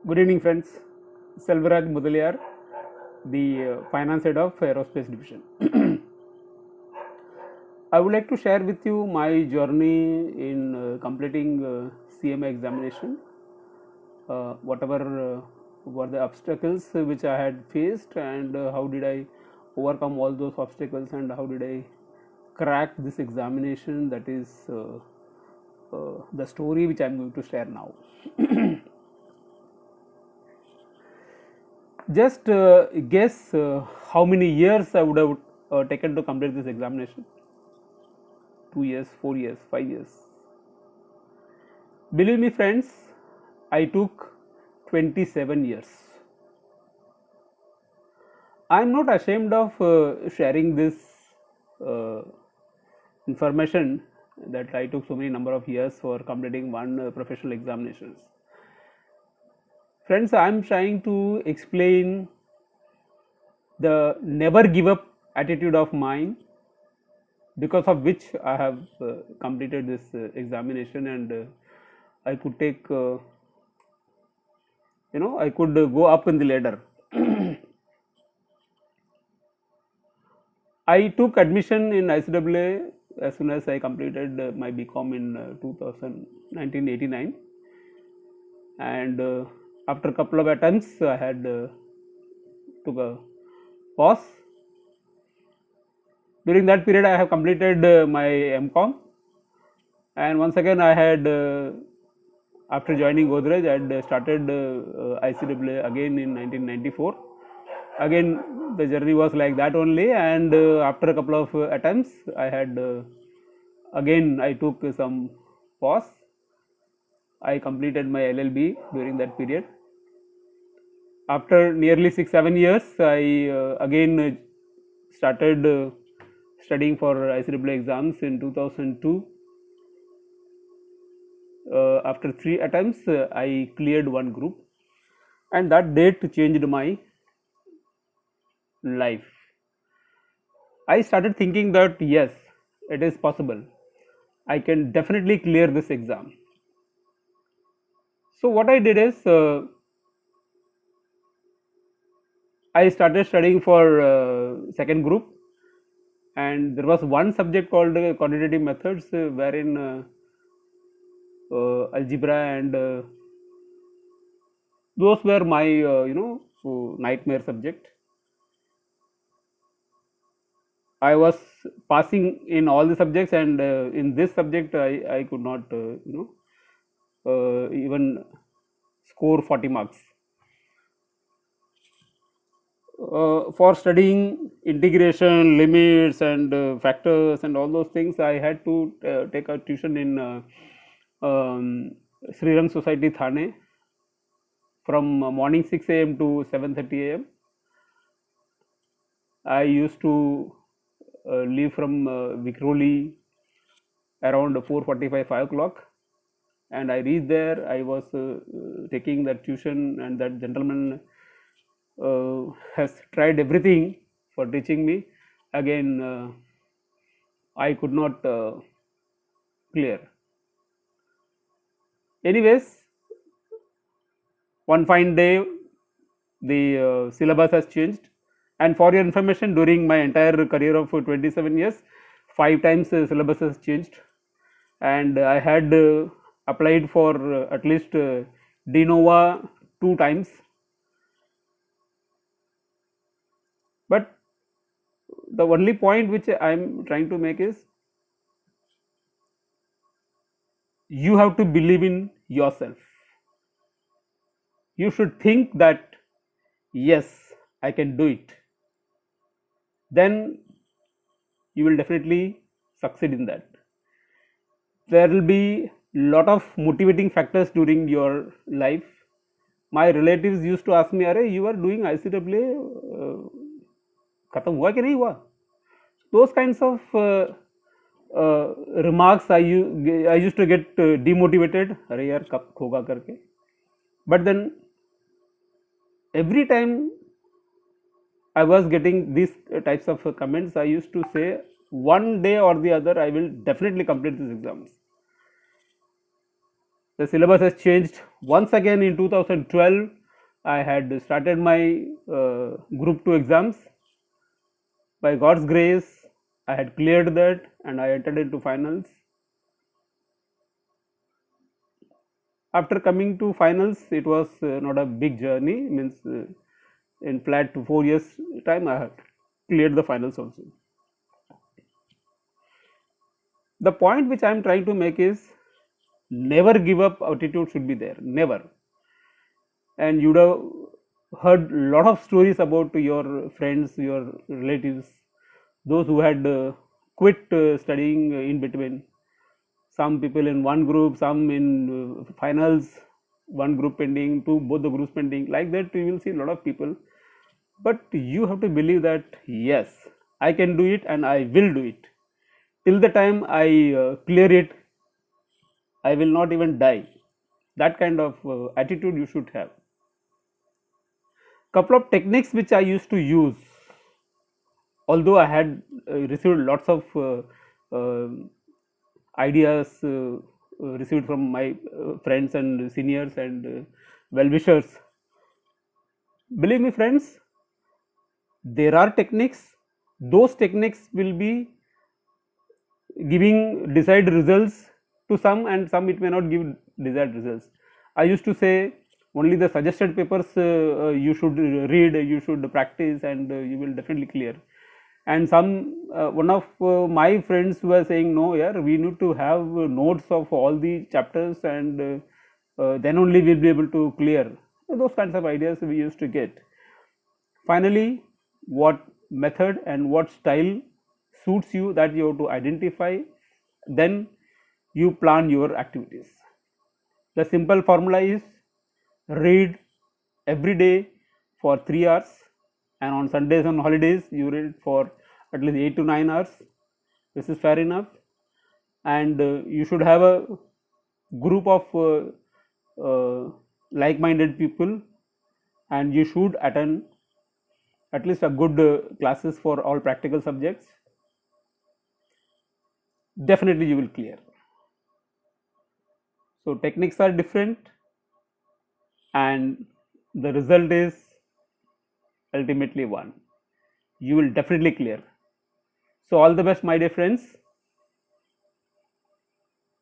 Good evening, friends. Selvaraj Mudaliar, the finance head of Aerospace Division. I would like to share with you my journey in completing CMA examination. Whatever were the obstacles which I had faced, and how did I overcome all those obstacles, and how did I crack this examination. That is the story which I am going to share now. Just guess how many years I would have taken to complete this examination. 2 years, 4 years, 5 years. Believe me, friends, I took 27 years. I am not ashamed of sharing this uh, information that I took so many number of years for completing one professional examinations. Friends, I am trying to explain the never give up attitude of mine, because of which I have completed this examination, and I could take, I could go up in the ladder. I took admission in ICAA as soon as I completed my BCom in 1989, and after a couple of attempts, I had took a pause. During that period, I have completed my MCom, and once again I had after joining Godrej, I had started ICAA again in 1994. Again, the journey was like that only, and after a couple of attempts, I had again I took some pause. I completed my LLB during that period. After nearly 6-7 years, I again started studying for ICAA exams in 2002. After 3 attempts, I cleared one group, and that date changed my life. I started thinking that yes, it is possible. I can definitely clear this exam. So what I did is I started studying for second group, and there was one subject called quantitative methods, wherein algebra and those were my nightmare subject. I was passing in all the subjects, and in this subject I could not even score 40 marks. For studying integration, limits, and factors, and all those things, I had to take a tuition in Sri Rang Society, Thane, from morning 6 a.m. to 7:30 a.m. I used to leave from Vikhroli around 4:45, 5 o'clock, and I reached there. I was taking that tuition, and that gentleman has tried everything for teaching me. Again, I could not clear. Anyways, one fine day, the syllabus has changed, and for your information, during my entire career of 27 years, 5 times syllabus has changed, and I had applied for at least DNOVA 2 times. But the only point which I am trying to make is, you have to believe in yourself. You should think that yes, I can do it. Then you will definitely succeed in that. There will be lot of motivating factors during your life. My relatives used to ask me, "Are you are doing ICAA? खत्म हुआ कि नहीं हुआ?" Those kinds of remarks I used to get demotivated. अरे यार कब होगा करके. But then every time I was getting these types of comments, I used to say, one day or the other I will definitely complete these exams. The syllabus has changed once again in 2012. I had started my group 2 exams. By God's grace, I had cleared that and I entered into finals. After coming to finals, it was not a big journey. Means in flat 4 years time, I had cleared the finals also. The point which I am trying to make is never give up attitude should be there. Never. And you'd have heard lot of stories about your friends, your relatives, those who had quit studying in between. Some people in one group, some in finals, one group pending, two both the groups pending. Like that, you will see a lot of people. But you have to believe that yes, I can do it and I will do it. Till the time I clear it, I will not even die. That kind of attitude you should have. Couple of techniques which I used to use, although I had received lots of uh, ideas received from my friends and seniors and well wishers. Believe me, friends, there are techniques. Those techniques will be giving desired results to some, and some it may not give desired results. I used to say only the suggested papers you should read, you should practice, and you will definitely clear. And some one of my friends were saying, no, yeah, we need to have notes of all the chapters, and then only we'll be able to clear. Those kinds of ideas we used to get. Finally, what method and what style suits you, that you have to identify, then you plan your activities. The simple formula is read every day for 3 hours, and on Sundays and holidays you read for at least 8 to 9 hours. This is fair enough. And you should have a group of like-minded people, and you should attend at least a good classes for all practical subjects. Definitely you will clear. So techniques are different, and the result is ultimately one. You will definitely clear. So all the best, my dear friends.